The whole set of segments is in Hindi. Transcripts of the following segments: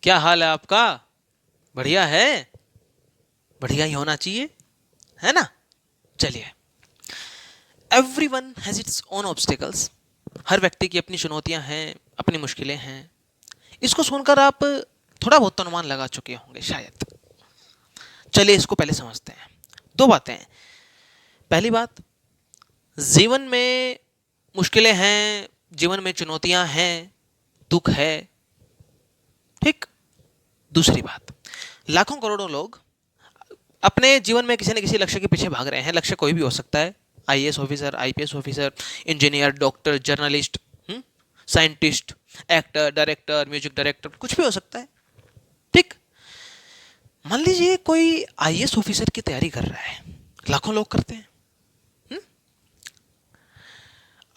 क्या हाल है आपका? बढ़िया है। बढ़िया ही होना चाहिए, है ना? चलिए, everyone has its own obstacles. हर व्यक्ति की अपनी चुनौतियां हैं, अपनी मुश्किलें हैं। इसको सुनकर आप थोड़ा बहुत तो अनुमान लगा चुके होंगे शायद। चलिए, इसको पहले समझते हैं। दो बातें हैं। पहली बात, जीवन में मुश्किलें हैं, जीवन में चुनौतियां हैं, दुख है। ठीक। दूसरी बात, लाखों करोड़ों लोग अपने जीवन में किसी न किसी लक्ष्य के पीछे भाग रहे हैं। लक्ष्य कोई भी हो सकता है। IAS officer, IPS officer, engineer, doctor, journalist, scientist, actor, director, music director, कुछ भी हो सकता है। ठीक। मान लीजिए कोई आईएएस ऑफिसर की तैयारी कर रहा है, लाखों लोग करते हैं। हुँ?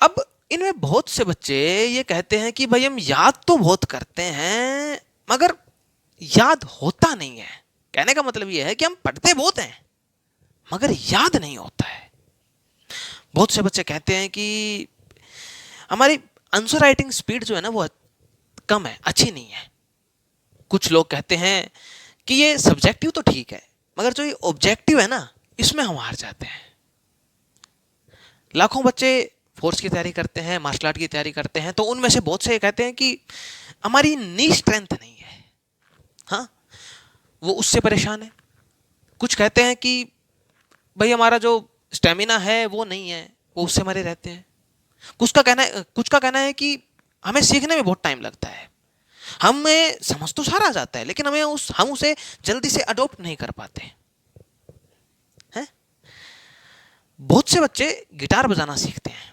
अब इनमें बहुत से बच्चे ये कहते हैं कि भाई हम याद तो बहुत करते हैं मगर याद होता नहीं है। कहने का मतलब ये है कि हम पढ़ते बहुत हैं मगर याद नहीं होता है। बहुत से बच्चे कहते हैं कि हमारी आंसर राइटिंग स्पीड जो है ना वो कम है, अच्छी नहीं है। कुछ लोग कहते हैं कि ये सब्जेक्टिव तो ठीक है मगर जो ये ऑब्जेक्टिव है ना, इसमें हम हार जाते हैं। लाखों बच्चे फोर्स की तैयारी करते हैं, मार्शल आर्ट की तैयारी करते हैं, तो उनमें से बहुत से कहते हैं कि हमारी नी स्ट्रेंथ नहीं है। हाँ, वो उससे परेशान है। कुछ कहते हैं कि भाई हमारा जो स्टेमिना है वो नहीं है, वो उससे मरे रहते हैं। कुछ का कहना है कि हमें सीखने में बहुत टाइम लगता है। हमें समझ तो सारा आ जाता है लेकिन हम उसे जल्दी से अडॉप्ट नहीं कर पाते हैं। बहुत से बच्चे गिटार बजाना सीखते हैं।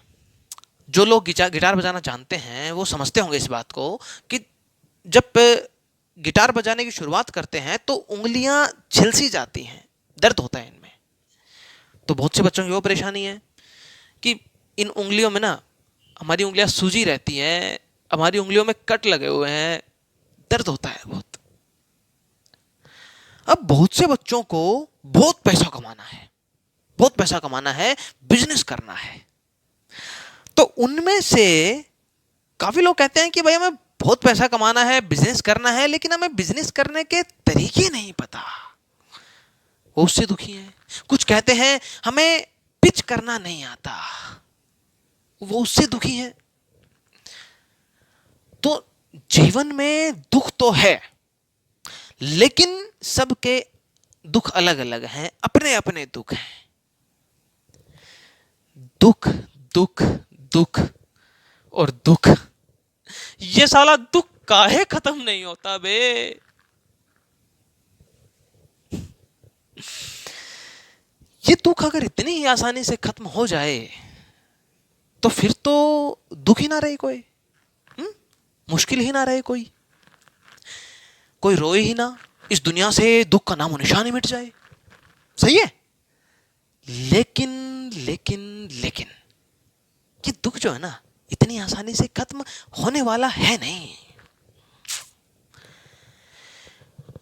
जो लोग गिटार बजाना जानते हैं वो समझते होंगे इस बात को कि जब गिटार बजाने की शुरुआत करते हैं तो उंगलियां झिलसी जाती हैं, दर्द होता है इनमें। तो बहुत से बच्चों की वो परेशानी है कि इन उंगलियों में ना, हमारी उंगलियां सूजी रहती हैं, हमारी उंगलियों में कट लगे हुए हैं, दर्द होता है बहुत। अब बहुत से बच्चों को बहुत पैसा कमाना है, बहुत पैसा कमाना है, बिजनेस करना है। तो उनमें से काफी लोग कहते हैं कि भाई हमें बहुत पैसा कमाना है, बिजनेस करना है, लेकिन हमें बिजनेस करने के तरीके नहीं पता। वो उससे दुखी हैं। कुछ कहते हैं हमें पिच करना नहीं आता, वो उससे दुखी हैं। तो जीवन में दुख तो है लेकिन सबके दुख अलग अलग हैं, अपने अपने दुख हैं। दुख, दुख, दुख और दुख, ये साला दुख काहे खत्म नहीं होता बे? ये दुख अगर इतनी ही आसानी से खत्म हो जाए तो फिर तो दुख ही ना रहे कोई। मुश्किल ही ना रहे कोई, कोई रोए ही ना, इस दुनिया से दुख का नामो निशान ही मिट जाए। सही है। लेकिन लेकिन लेकिन ये दुख जो है ना, इतनी आसानी से खत्म होने वाला है नहीं।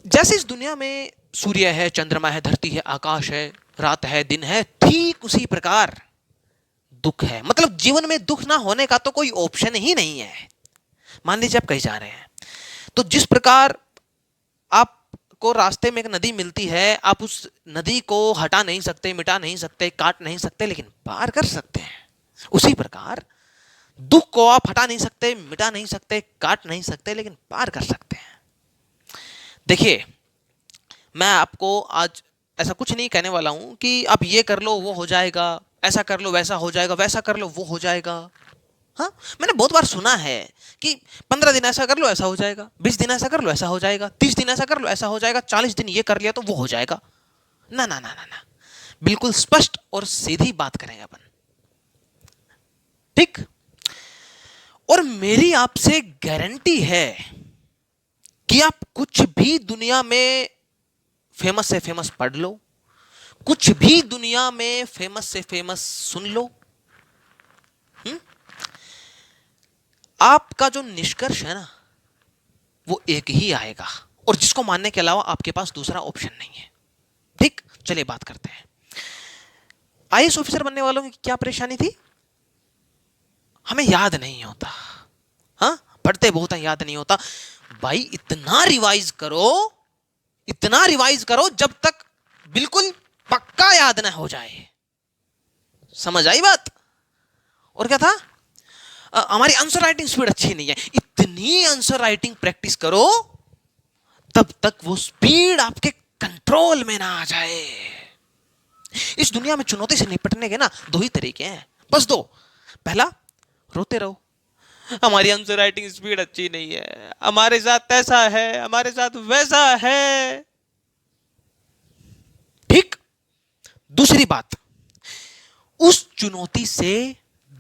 जैसे इस दुनिया में सूर्य है, चंद्रमा है, धरती है, आकाश है, रात है, दिन है, ठीक उसी प्रकार दुख है। मतलब जीवन में दुख ना होने का तो कोई ऑप्शन ही नहीं है। मान लीजिए आप कहीं जा रहे हैं, तो जिस प्रकार आपको रास्ते में एक नदी मिलती है, आप उस नदी को हटा नहीं सकते, मिटा नहीं सकते, काट नहीं सकते, लेकिन पार कर सकते हैं। उसी प्रकार दुख को आप हटा नहीं सकते, मिटा नहीं सकते, काट नहीं सकते, लेकिन पार कर सकते हैं। देखिए, मैं आपको आज ऐसा कुछ नहीं कहने वाला हूं कि आप ये कर लो वो हो जाएगा, ऐसा कर लो वैसा हो जाएगा, वैसा कर लो वो हो जाएगा। हाँ, मैंने बहुत बार सुना है कि 15 दिन ऐसा कर लो ऐसा हो जाएगा, 20 दिन ऐसा कर लो ऐसा हो जाएगा, 30 दिन ऐसा कर लो ऐसा हो जाएगा, 40 दिन ये कर लिया तो वो हो जाएगा। ना ना ना ना ना, बिल्कुल स्पष्ट और सीधी बात करेंगे अपन। ठीक। और मेरी आपसे गारंटी है कि आप कुछ भी दुनिया में फेमस से फेमस पढ़ लो, कुछ भी दुनिया में फेमस से फेमस सुन लो, आपका जो निष्कर्ष है ना वो एक ही आएगा, और जिसको मानने के अलावा आपके पास दूसरा ऑप्शन नहीं है। ठीक। चलिए बात करते हैं। आईएएस ऑफिसर बनने वालों की क्या परेशानी थी? हमें याद नहीं होता। हाँ, पढ़ते बहुत हैं, याद नहीं होता। भाई इतना रिवाइज करो, इतना रिवाइज करो जब तक बिल्कुल पक्का याद ना हो जाए। समझ आई बात? और क्या था, हमारी आंसर राइटिंग स्पीड अच्छी नहीं है, इतनी आंसर राइटिंग प्रैक्टिस करो तब तक वो स्पीड आपके कंट्रोल में ना आ जाए। इस दुनिया में चुनौती से निपटने के ना दो ही तरीके हैं, बस दो। पहला, रोते रहो, हमारी आंसर राइटिंग स्पीड अच्छी नहीं है, हमारे साथ ऐसा है, हमारे साथ वैसा है। ठीक। दूसरी बात, उस चुनौती से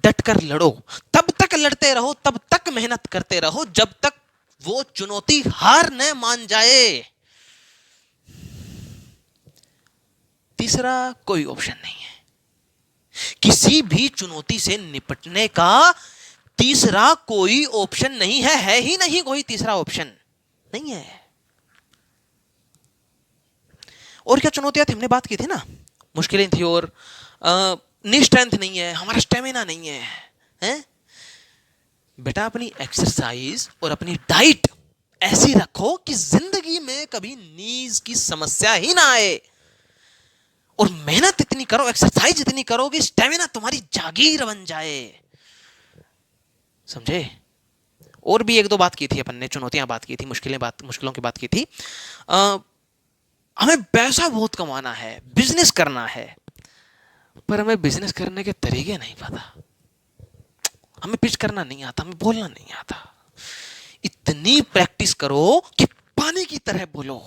डटकर लड़ो, तब तक लड़ते रहो, तब तक मेहनत करते रहो जब तक वो चुनौती हार न मान जाए। तीसरा कोई ऑप्शन नहीं है। किसी भी चुनौती से निपटने का तीसरा कोई ऑप्शन नहीं है ही नहीं, कोई तीसरा ऑप्शन नहीं है। और क्या चुनौतियां थी, हमने बात की थी ना, मुश्किलें थी और नी स्ट्रेंथ नहीं है, हमारा स्टेमिना नहीं है, हैं? बेटा अपनी एक्सरसाइज और अपनी डाइट ऐसी रखो कि जिंदगी में कभी नीज की समस्या ही ना आए, और मेहनत इतनी करो, एक्सरसाइज इतनी करो कि स्टेमिना तुम्हारी जागीर बन जाए। समझे? और भी एक दो बात की थी अपन ने, चुनौतियां बात की थी, मुश्किलों की बात की थी। हमें पैसा बहुत कमाना है, बिजनेस करना है, पर हमें बिजनेस करने के तरीके नहीं पता, हमें पिच करना नहीं आता, हमें बोलना नहीं आता। इतनी प्रैक्टिस करो कि पानी की तरह बोलो।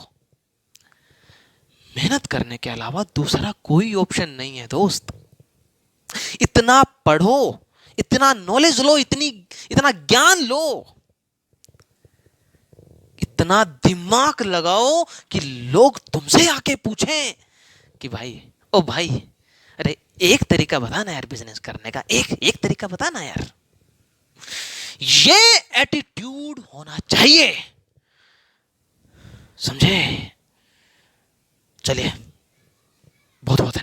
मेहनत करने के अलावा दूसरा कोई ऑप्शन नहीं है दोस्त। इतना पढ़ो, इतना नॉलेज लो, इतना ज्ञान लो, इतना दिमाग लगाओ कि लोग तुमसे आके पूछें कि भाई, ओ भाई, अरे एक तरीका बता ना यार बिजनेस करने का, एक तरीका बता ना यार। ये एटीट्यूड होना चाहिए। समझे? चलिए, बहुत बहुत